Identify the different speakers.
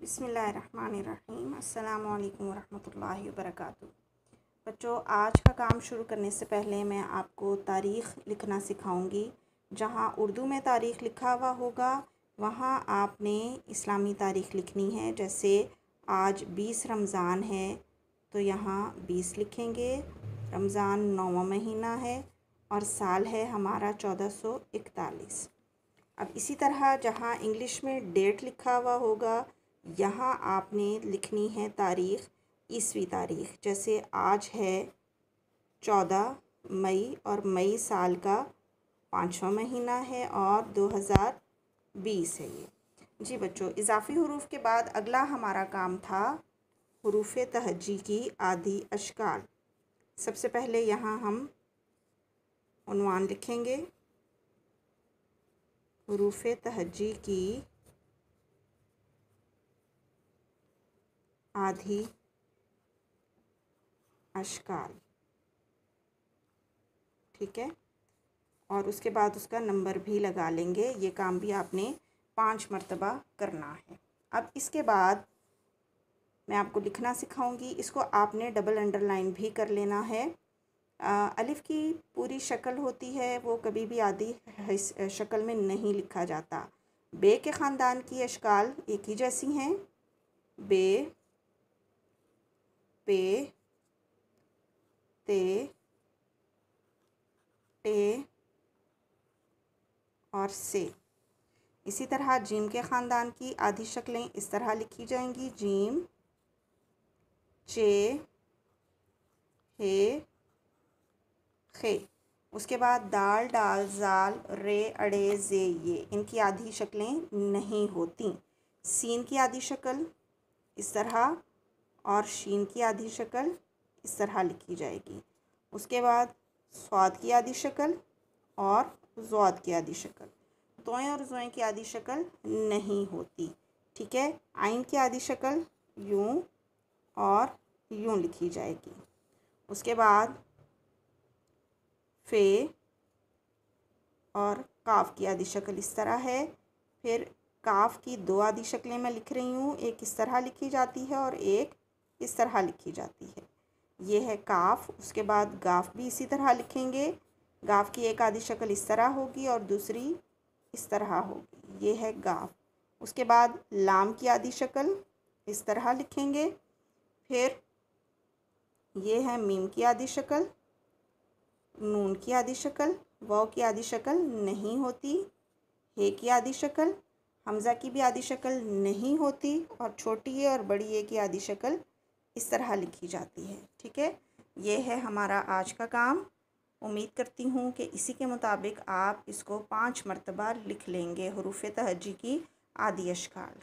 Speaker 1: बिस्मिल्लाहिर्रहमानिर्रहीम। अस्सलामु अलैकुम वरहमतुल्लाहि वबरकातुहू। बच्चों, आज का काम शुरू करने से पहले मैं आपको तारीख़ लिखना सिखाऊंगी। जहाँ उर्दू में तारीख़ लिखा हुआ होगा वहाँ आपने इस्लामी तारीख़ लिखनी है। जैसे आज 20 रमज़ान है तो यहाँ 20 लिखेंगे। रमज़ान 9वां महीना है और साल है हमारा 1441। अब इसी तरह जहाँ इंग्लिश में डेट लिखा हुआ होगा यहाँ आपने लिखनी है तारीख़, ईसवी तारीख़। जैसे आज है 14 मई और मई साल का 5वां महीना है और 2020 है ये। जी बच्चों, इज़ाफ़ी हुरूफ के बाद अगला हमारा काम था हुरूफ़ तहज्जी की आदि अशकाल। सबसे पहले यहाँ हम उन्वान लिखेंगे, हुरूफ़ तहज्जी की आधी अशकाल, ठीक है। और उसके बाद उसका नंबर भी लगा लेंगे। ये काम भी आपने 5 मरतबा करना है। अब इसके बाद मैं आपको लिखना सिखाऊंगी। इसको आपने डबल अंडरलाइन भी कर लेना है। अलिफ़ की पूरी शक्ल होती है वो कभी भी आधी शक्ल में नहीं लिखा जाता। बे के ख़ानदान की अशकाल एक ही जैसी हैं। बे, पे, ते, टे और से। इसी तरह जीम के ख़ानदान की आधी शक्लें इस तरह लिखी जाएंगी। जीम, चे, हे, खे। उसके बाद दाल, डाल, जाल, रे, अड़े, जे, ये इनकी आधी शक्लें नहीं होती। सीन की आधी शक्ल इस तरह और शीन की आधी शक्ल इस तरह लिखी जाएगी। उसके बाद स्वाद की आधी शक्ल और ज़ौद की आधी शक्ल। दोएं और ज़ोएं की आधी शक्ल नहीं होती, ठीक है। आइन की आधी शक्ल यूँ और यूँ लिखी जाएगी। उसके बाद फ़े और काफ की आधी शक्ल इस तरह है। फिर काफ की 2 आधी शक्लें मैं लिख रही हूँ, एक इस तरह लिखी जाती है और एक इस तरह लिखी जाती है। ये है काफ। उसके बाद गाफ भी इसी तरह लिखेंगे। गाफ की एक आधी शक्ल इस तरह होगी और दूसरी इस तरह होगी। ये है गाफ। उसके बाद लाम की आधी शक्ल इस तरह लिखेंगे। फिर ये है मीम की आधी शक्ल, नून की आधी शक्ल, वाव की आधी शक्ल नहीं होती, हे की आधी शक्ल, हमज़ा की भी आधी शक्ल नहीं होती और छोटी ए और बड़ी ए की आधी शक्ल इस तरह लिखी जाती है, ठीक है। ये है हमारा आज का काम। उम्मीद करती हूँ कि इसी के मुताबिक आप इसको 5 मरतबा लिख लेंगे, हुरूफ़ तहज्जी की आदि अशकाल।